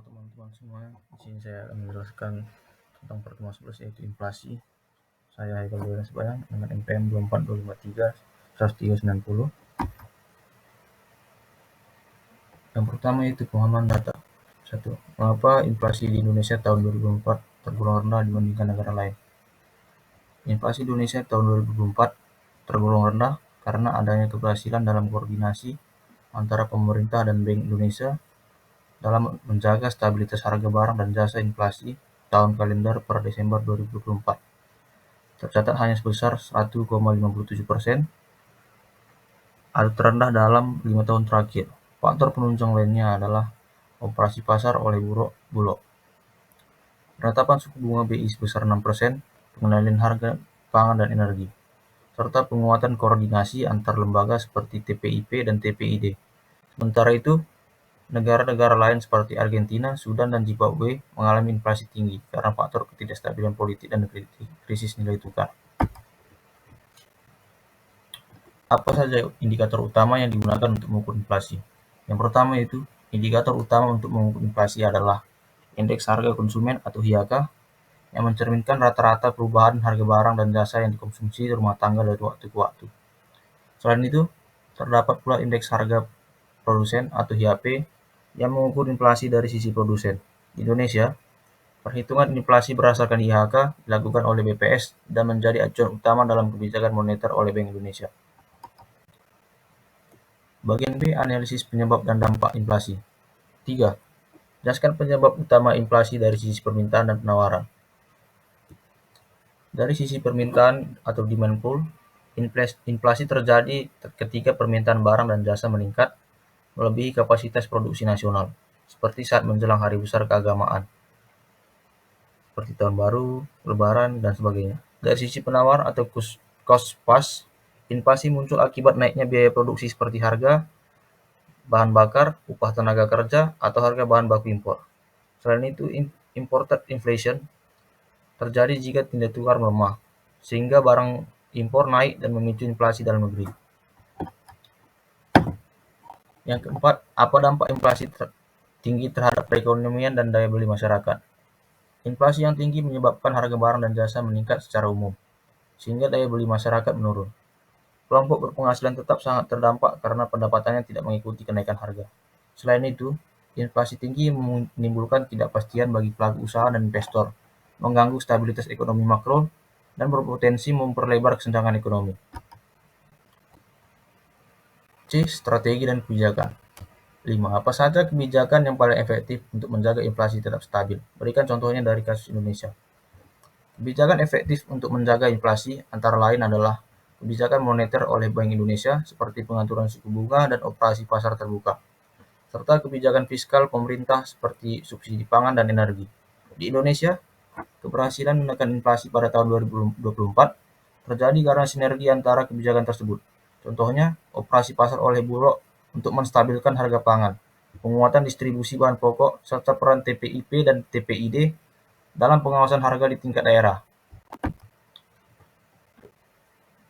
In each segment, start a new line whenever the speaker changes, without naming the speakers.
Halo teman-teman semua, di sini saya akan menjelaskan tentang pertemuan 11 yaitu inflasi. Saya Haikal Dewana Sebayang dengan NPM 24253 10390. Yang pertama yaitu pemahaman data. 1. Mengapa inflasi di Indonesia tahun 2004 tergolong rendah dibandingkan negara lain? Inflasi di Indonesia tahun 2004 tergolong rendah karena adanya keberhasilan dalam koordinasi antara pemerintah dan Bank Indonesia dalam menjaga stabilitas harga barang dan jasa inflasi tahun kalender per Desember 2024. Tercatat hanya sebesar 1,57%, atau terendah dalam 5 tahun terakhir. Faktor penunjang lainnya adalah operasi pasar oleh Bulog, penetapan suku bunga BI sebesar 6%, pengendalian harga pangan dan energi, serta penguatan koordinasi antar lembaga seperti TPIP dan TPID. Sementara itu, negara-negara lain seperti Argentina, Sudan, dan Zimbabwe mengalami inflasi tinggi karena faktor ketidakstabilan politik dan krisis nilai tukar. Apa saja indikator utama yang digunakan untuk mengukur inflasi? Yang pertama yaitu indikator utama untuk mengukur inflasi adalah indeks harga konsumen atau IHK yang mencerminkan rata-rata perubahan harga barang dan jasa yang dikonsumsi rumah tangga dari waktu ke waktu. Selain itu, terdapat pula indeks harga produsen atau HIP yang mengukur inflasi dari sisi produsen. Di Indonesia, perhitungan inflasi berdasarkan IHK dilakukan oleh BPS dan menjadi acuan utama dalam kebijakan moneter oleh Bank Indonesia. Bagian B, analisis penyebab dan dampak inflasi. 3. Jelaskan penyebab utama inflasi dari sisi permintaan dan penawaran. Dari sisi permintaan atau demand pull, inflasi terjadi ketika permintaan barang dan jasa meningkat melebihi kapasitas produksi nasional, seperti saat menjelang hari besar keagamaan, seperti tahun baru, lebaran, dan sebagainya. Dari sisi penawar atau cost push, inflasi muncul akibat naiknya biaya produksi seperti harga bahan bakar, upah tenaga kerja, atau harga bahan baku impor. Selain itu, imported inflation terjadi jika nilai tukar melemah, sehingga barang impor naik dan memicu inflasi dalam negeri. Yang keempat, apa dampak inflasi tinggi terhadap perekonomian dan daya beli masyarakat? Inflasi yang tinggi menyebabkan harga barang dan jasa meningkat secara umum, sehingga daya beli masyarakat menurun. Kelompok berpenghasilan tetap sangat terdampak karena pendapatannya tidak mengikuti kenaikan harga. Selain itu, inflasi tinggi menimbulkan ketidakpastian bagi pelaku usaha dan investor, mengganggu stabilitas ekonomi makro, dan berpotensi memperlebar kesenjangan ekonomi. C. Strategi dan kebijakan. 5. Apa saja kebijakan yang paling efektif untuk menjaga inflasi tetap stabil? Berikan contohnya dari kasus Indonesia. Kebijakan efektif untuk menjaga inflasi antara lain adalah kebijakan moneter oleh Bank Indonesia seperti pengaturan suku bunga dan operasi pasar terbuka, serta kebijakan fiskal pemerintah seperti subsidi pangan dan energi. Di Indonesia, keberhasilan menekan inflasi pada tahun 2024 terjadi karena sinergi antara kebijakan tersebut. Contohnya, operasi pasar oleh Bulog untuk menstabilkan harga pangan, penguatan distribusi bahan pokok, serta peran TPIP dan TPID dalam pengawasan harga di tingkat daerah.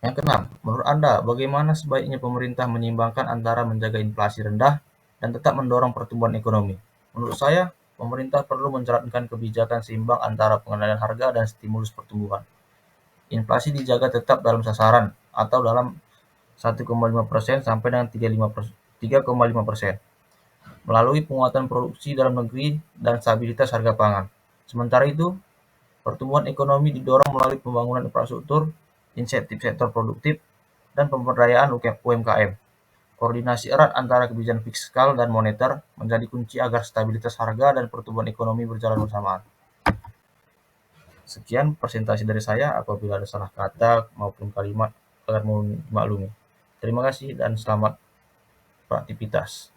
Yang keenam, menurut Anda, bagaimana sebaiknya pemerintah menyeimbangkan antara menjaga inflasi rendah dan tetap mendorong pertumbuhan ekonomi? Menurut saya, pemerintah perlu menjalankan kebijakan seimbang antara pengendalian harga dan stimulus pertumbuhan. Inflasi dijaga tetap dalam sasaran atau dalam 1,5% sampai dengan 3,5% melalui penguatan produksi dalam negeri dan stabilitas harga pangan. Sementara itu, pertumbuhan ekonomi didorong melalui pembangunan infrastruktur, insentif sektor produktif, dan pemberdayaan UMKM. Koordinasi erat antara kebijakan fiskal dan moneter menjadi kunci agar stabilitas harga dan pertumbuhan ekonomi berjalan bersamaan. Sekian presentasi dari saya. Apabila ada salah kata maupun kalimat, agar mohon dimaklumi. Terima kasih dan selamat beraktivitas.